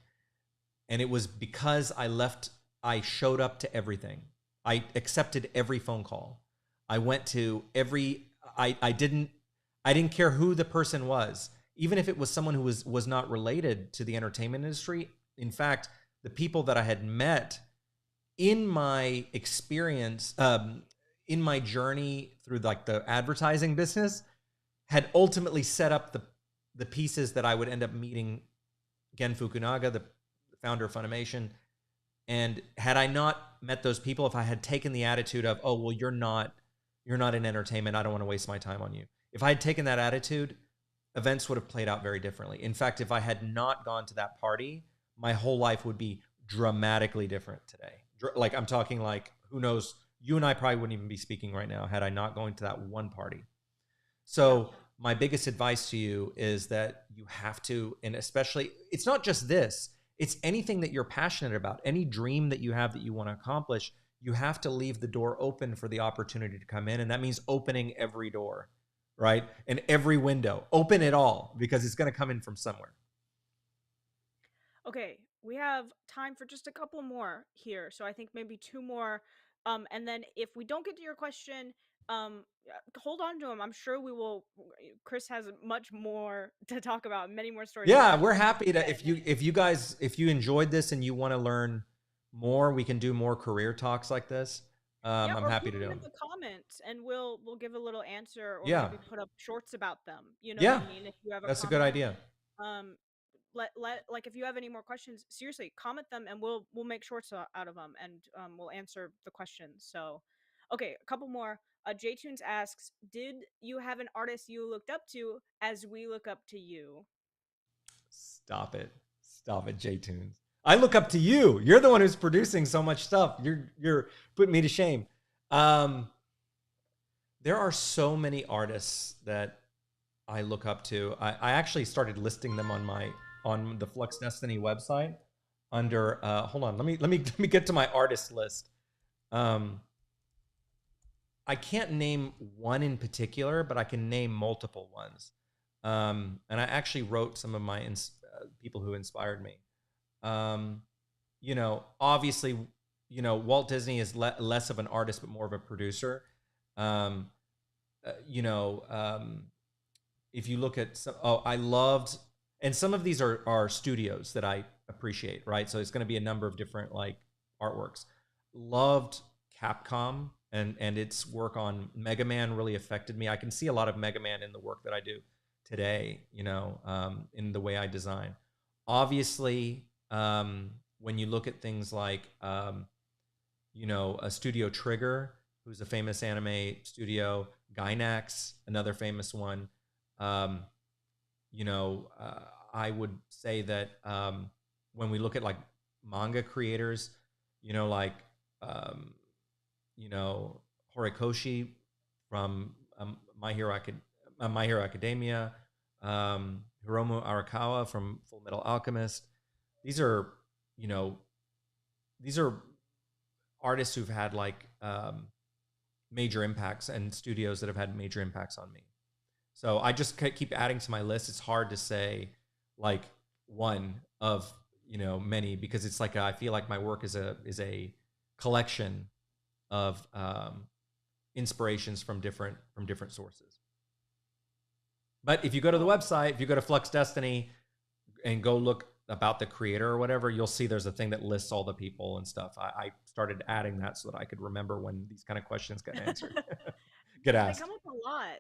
And it was because I showed up to everything. I accepted every phone call. I went to every, I didn't care who the person was, even if it was someone who was not related to the entertainment industry. In fact, the people that I had met in my experience, in my journey through like the advertising business, had ultimately set up the pieces that I would end up meeting Gen Fukunaga, the founder of Funimation. And had I not met those people, if I had taken the attitude of, oh, well, you're not in entertainment, I don't want to waste my time on you. If I had taken that attitude, events would have played out very differently. In fact, if I had not gone to that party, my whole life would be dramatically different today. Like I'm talking like, who knows, you and I probably wouldn't even be speaking right now had I not gone to that one party. Yeah. So my biggest advice to you is that you have to, and especially, it's not just this, it's anything that you're passionate about, any dream that you have that you want to accomplish, you have to leave the door open for the opportunity to come in. And that means opening every door, right? And every window, open it all, because it's going to come in from somewhere. Okay, we have time for just a couple more here. So I think maybe two more. And then if we don't get to your question, Hold on to them. I'm sure we will. Chris has much more to talk about, many more stories than Yeah, that. we're So don't happy to forget. if you guys if you enjoyed this and you want to learn more, we can do more career talks like this. Yeah, I'm or happy put to them do in them. the comments, and we'll give a little answer, or Yeah, maybe put up shorts about them. You know what I yeah, mean? If you have a that's a good comment, idea. um, let like if you have any more questions, seriously, comment them, and we'll make shorts out of them, and we'll answer the questions. So, okay, a couple more. J Tunes asks, did you have an artist you looked up to as we look up to you? Stop it, J Tunes. I look up to you. You're the one who's producing so much stuff. You're putting me to shame. Um, there are so many artists that I look up to. I actually started listing them on the Flux Destiny website under hold on, let me get to my artist list. Um, I can't name one in particular, but I can name multiple ones. And I actually wrote some of my people who inspired me. Um, obviously, Walt Disney is less of an artist, but more of a producer. Um, uh, you know, um, if you look at some, oh, I loved, and some of these are studios that I appreciate, right? So it's going to be a number of different like artworks. Loved Capcom and its work on Mega Man really affected me. I can see a lot of Mega Man in the work that I do today, in the way I design. Obviously, when you look at things like, a Studio Trigger, who's a famous anime studio, Gainax, another famous one. Um, I would say that when we look at like manga creators, like um, you know Horikoshi from My Hero Academia, Hiromu Arakawa from Full Metal Alchemist. These are you know these are artists who've had like major impacts and studios that have had major impacts on me. So I just keep adding to my list. It's hard to say like one of many because it's like I feel like my work is a collection of inspirations from different sources. But if you go to the Oh, website, if you go to Flux Destiny and go look about the creator or whatever, you'll see there's a thing that lists all the people and stuff. I started adding that so that I could remember when these kind of questions get answered, get they asked. come up a lot.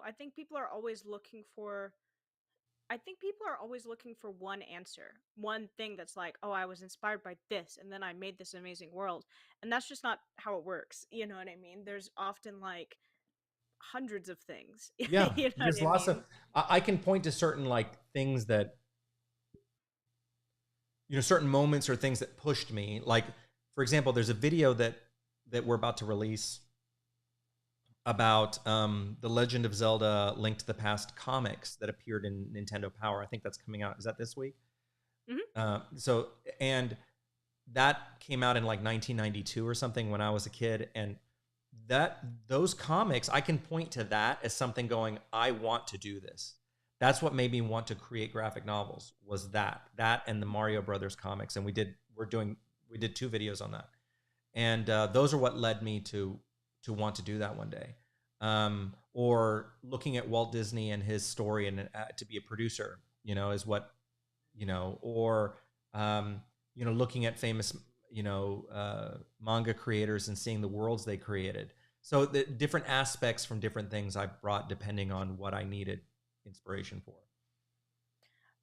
I think people are always looking for. I think people are always looking for one answer, one thing that's like, oh, I was inspired by this, and then I made this amazing world, and that's just not how it works. You know what I mean? There's often like hundreds of things. Yeah, You know what there's I lots of. mean? I can point to certain like things that certain moments or things that pushed me. Like, for example, there's a video that we're about to release about the Legend of Zelda: Link to the Past comics that appeared in Nintendo Power. I think that's coming out. Is that this week? Hmm. So and that came out in like 1992 or something when I was a kid, and those comics, I can point to that as something going, I want to do this. That's what made me want to create graphic novels. Was that and the Mario Brothers comics, and we did 2 videos on that, and those are what led me to want to do that one day. Or looking at Walt Disney and his story and to be a producer, is what or looking at famous manga creators and seeing the worlds they created. So the different aspects from different things I brought depending on what I needed inspiration for.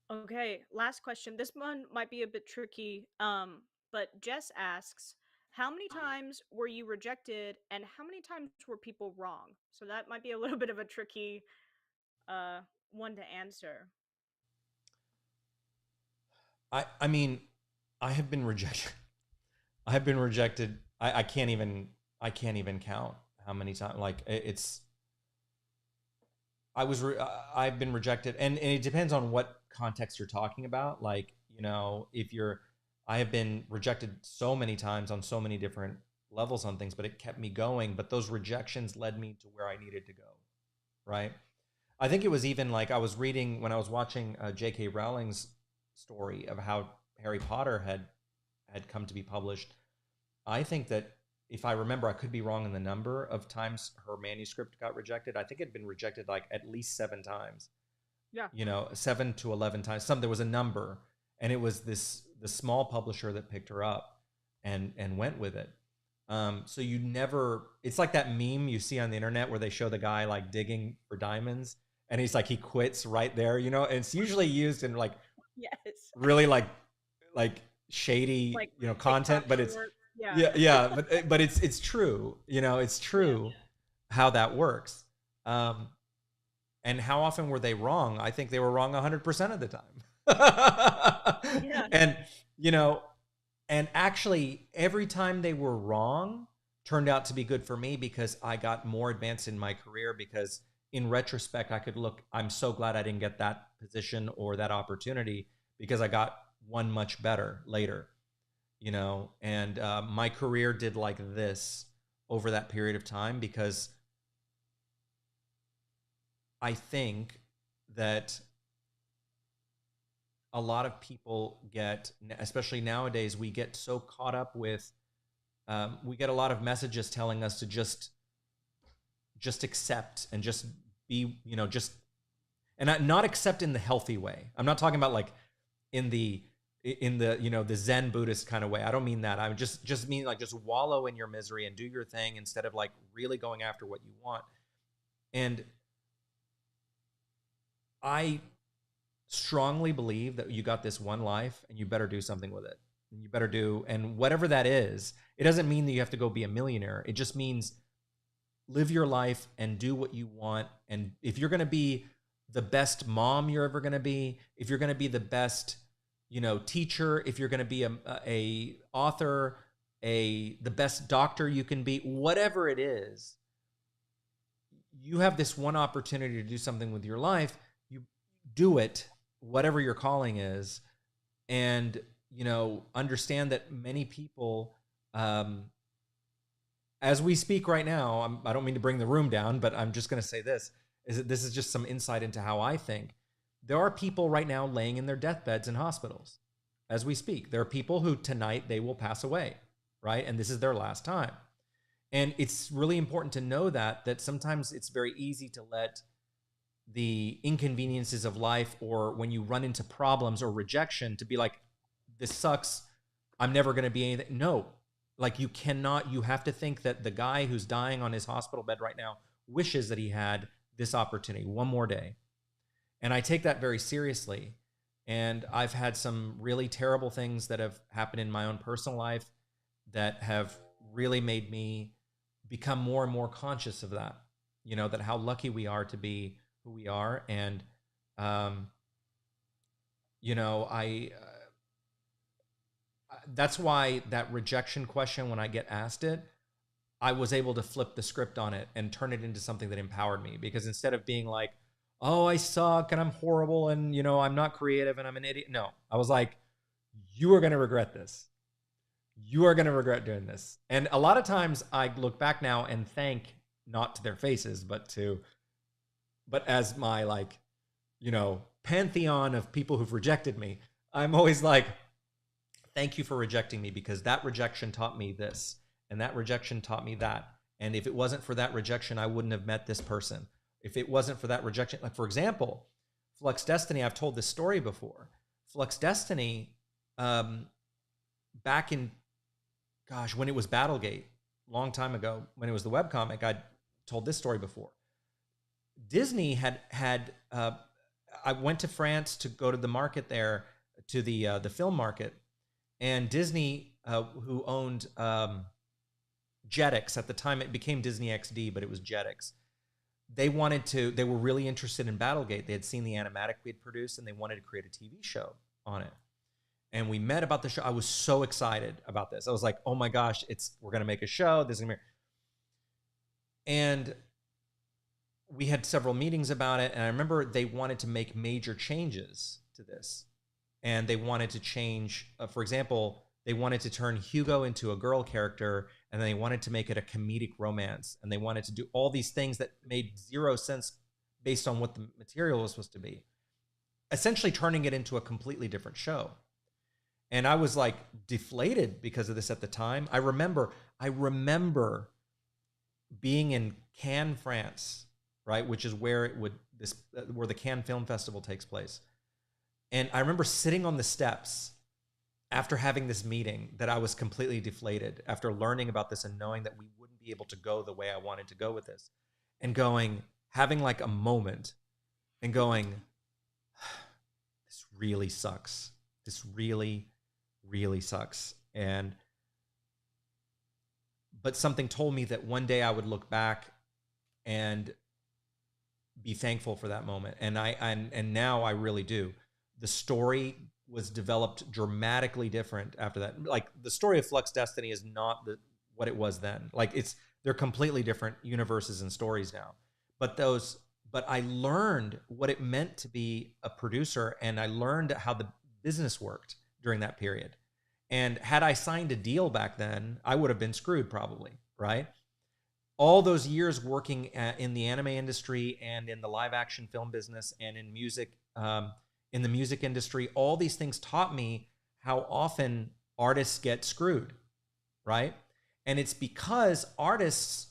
Okay, last question. This one might be a bit tricky. But Jess asks, how many times were you rejected and how many times were people wrong? So that might be a little bit of a tricky uh one to answer. I mean, I have been rejected. I have been rejected. I can't even count how many times. Like it's I've been rejected, and it depends on what context you're talking about. Like if you're, I have been rejected so many times on so many different levels on things, but it kept me going. But those rejections led me to where I needed to go. Right. I think it was even like I was reading when I was watching J.K. Rowling's story of how Harry Potter had come to be published. I think that if I remember, I could be wrong in the number of times her manuscript got rejected. I think it had been rejected like at least 7 times. Yeah. 7 to 11 times. There was a number, and it was the small publisher that picked her up and went with it. So you never. It's like that meme you see on the internet where they show the guy like digging for diamonds, and he's like he quits right there. And it's usually used in like Yes. really like shady Like content, TikTok but it's short. Yeah. yeah, but it's true. It's true how that works. And how often were they wrong? I think they were wrong 100% of the time. Yeah. And and actually every time they were wrong turned out to be good for me, because I got more advanced in my career, because in retrospect I could look, I'm so glad I didn't get that position or that opportunity, because I got one much better later. And my career did like this over that period of time, because I think that a lot of people get, especially nowadays, we get so caught up with, we get a lot of messages telling us to just accept and just be, and not accept in the healthy way. I'm not talking about like in the the Zen Buddhist kind of way. I don't mean that. I just mean like just wallow in your misery and do your thing instead of like really going after what you want. And I strongly believe that you got this one life and you better do something with it. And you better do, and whatever that is, it doesn't mean that you have to go be a millionaire. It just means live your life and do what you want. And if you're going to be the best mom you're ever going to be, if you're going to be the best, teacher, if you're going to be a author, the best doctor you can be, whatever it is, you have this one opportunity to do something with your life. You do it, whatever your calling is, and understand that many people, as we speak right now, I don't mean to bring the room down, but I'm just going to say this: is that this is just some insight into how I think. There are people right now laying in their deathbeds in hospitals as we speak. There are people who tonight they will pass away, right? And this is their last time. And it's really important to know that sometimes it's very easy to let the inconveniences of life, or when you run into problems or rejection, to be like, this sucks, I'm never going to be anything. No, like you have to think that the guy who's dying on his hospital bed right now wishes that he had this opportunity one more day. And I take that very seriously. And I've had some really terrible things that have happened in my own personal life that have really made me become more and more conscious of that, that how lucky we are to be who we are. And, that's why that rejection question, when I get asked it, I was able to flip the script on it and turn it into something that empowered me. Because instead of being like, oh, I suck and I'm horrible and, I'm not creative and I'm an idiot. No, I was like, you are going to regret this. You are going to regret doing this. And a lot of times I look back now and thank, not to their faces, but as my like, pantheon of people who've rejected me, I'm always like, thank you for rejecting me, because that rejection taught me this and that rejection taught me that. And if it wasn't for that rejection, I wouldn't have met this person. If it wasn't for that rejection, like for example, Flux Destiny, I've told this story before. Flux Destiny, back in, when it was Battlegate, long time ago, when it was the webcomic, I told this story before. Disney had I went to France to go to the market there, to the film market, and Disney, who owned Jetix at the time, it became Disney XD, but it was Jetix. They were really interested in Battlegate. They had seen the animatic we had produced, and they wanted to create a TV show on it. And we met about the show. I was so excited about this. I was like, oh my gosh, we're going to make a show. This is going to be. And we had several meetings about it. And I remember they wanted to make major changes to this. And they wanted to change, for example, they wanted to turn Hugo into a girl character, and they wanted to make it a comedic romance. And they wanted to do all these things that made zero sense based on what the material was supposed to be, essentially turning it into a completely different show. And I was like deflated because of this at the time. I remember I remember being in Cannes, France, right, which is where where the Cannes Film Festival takes place. And I remember sitting on the steps after having this meeting that I was completely deflated after learning about this and knowing that we wouldn't be able to go the way I wanted to go with this, and having like a moment and going, this really sucks. This really, really sucks. But something told me that one day I would look back and be thankful for that moment. And now I really do. The story was developed dramatically different after that. Like, the story of Flux Destiny is not what it was then. Like, they're completely different universes and stories now. But I learned what it meant to be a producer, and I learned how the business worked during that period. And had I signed a deal back then, I would have been screwed probably, right? All those years working in the anime industry and in the live action film business and in music, in the music industry, all these things taught me how often artists get screwed, right? And it's because artists,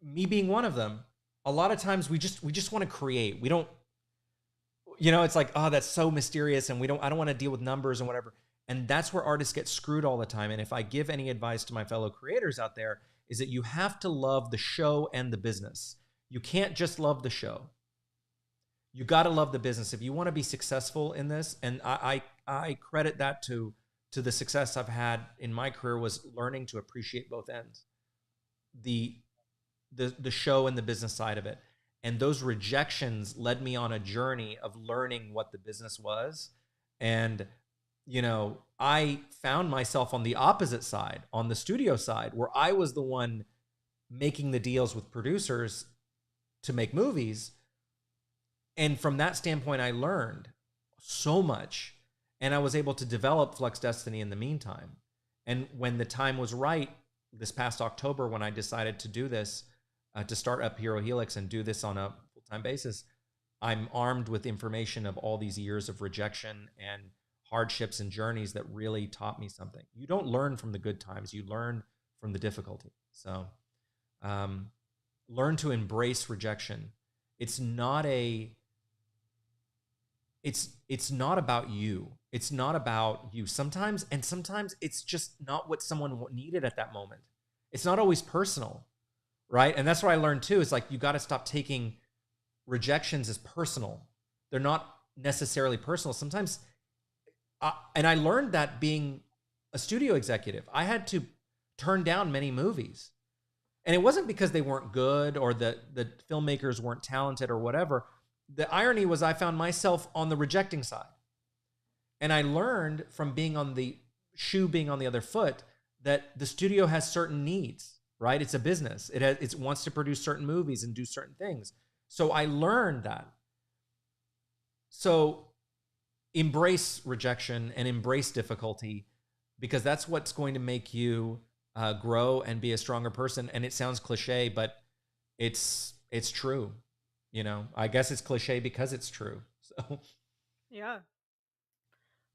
me being one of them, a lot of times we just want to create. We don't, it's like, oh, that's so mysterious, and I don't want to deal with numbers and whatever. And that's where artists get screwed all the time. And if I give any advice to my fellow creators out there, is that you have to love the show and the business. You can't just love the show. You got to love the business if you want to be successful in this. And I credit that to the success I've had in my career, was learning to appreciate both ends, the show and the business side of it. And those rejections led me on a journey of learning what the business was. And, I found myself on the opposite side, on the studio side, where I was the one making the deals with producers to make movies. And from that standpoint, I learned so much, and I was able to develop Flux Destiny in the meantime. And when the time was right, this past October, when I decided to do this, to start up Hero Helix and do this on a full-time basis, I'm armed with information of all these years of rejection and hardships and journeys that really taught me something. You don't learn from the good times, you learn from the difficulty. So learn to embrace rejection. It's not about you. It's not about you. Sometimes it's just not what someone needed at that moment. It's not always personal, right? And that's what I learned too. It's like, you got to stop taking rejections as personal. They're not necessarily personal. Sometimes, and I learned that being a studio executive, I had to turn down many movies. And it wasn't because they weren't good or the filmmakers weren't talented or whatever. The irony was I found myself on the rejecting side. And I learned from being on the shoe, being on the other foot, that the studio has certain needs, right? It's a business. It wants to produce certain movies and do certain things. So I learned that. So embrace rejection and embrace difficulty, because that's what's going to make you grow and be a stronger person. And it sounds cliche, but it's true. I guess it's cliche because it's true. So Yeah.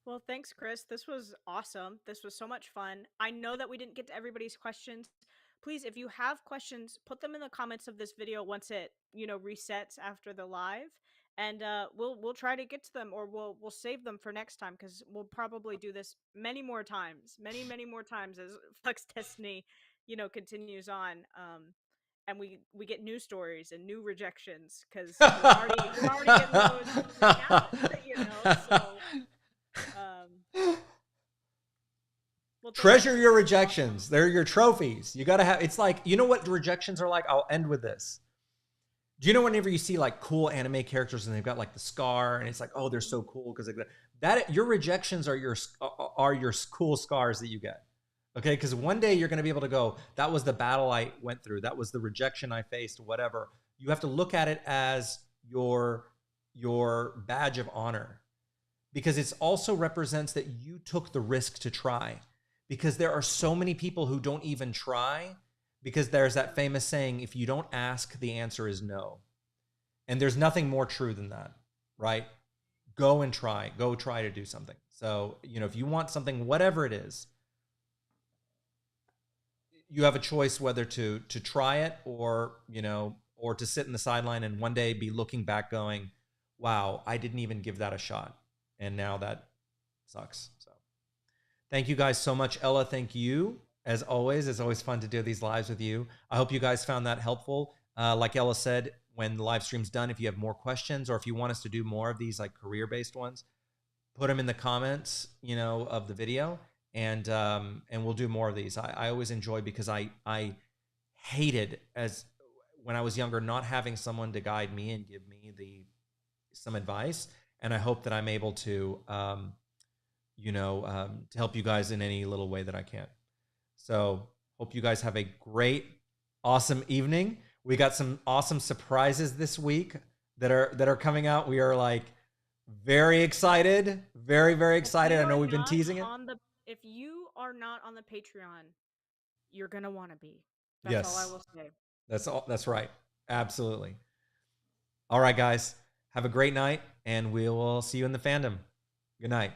Well, thanks, Chris. This was awesome. This was so much fun. I know that we didn't get to everybody's questions. Please, if you have questions, put them in the comments of this video once it, resets after the live, and we'll try to get to them, or we'll save them for next time, because we'll probably do this many more times, many more times as Flux Destiny, continues on. And we get new stories and new rejections, because we're already getting those now, So, well, treasure your rejections. They're your trophies. You got to have, it's like, you know what rejections are like? I'll end with this. Do you know whenever you see like cool anime characters and they've got like the scar, and it's like, oh, they're so cool because that your rejections are your cool scars that you get. Okay, because one day you're going to be able to go, that was the battle I went through. That was the rejection I faced, whatever. You have to look at it as your badge of honor, because it also represents that you took the risk to try. Because there are so many people who don't even try, because there's that famous saying, if you don't ask, the answer is no. And there's nothing more true than that, right? Go and try. Go try to do something. So, if you want something, whatever it is, you have a choice whether to try it, or or to sit in the sideline and one day be looking back going, wow, I didn't even give that a shot, and now that sucks. So thank you guys so much. Ella, thank you. As always, it's always fun to do these lives with you. I hope you guys found that helpful. Like Ella said, when the live stream's done, if you have more questions or if you want us to do more of these like career-based ones, put them in the comments, of the video, and we'll do more of these. I always enjoy, because I hated, as when I was younger, not having someone to guide me and give me some advice, and I hope that I'm able to to help you guys in any little way that I can. So hope you guys have a great, awesome evening. We got some awesome surprises this week that are coming out. We are like very excited, very, very excited. I know we've been teasing it. If you are not on the Patreon, you're gonna want to be. That's Yes, all I will say. That's right. Absolutely. All right, guys. Have a great night, and we will see you in the fandom. Good night.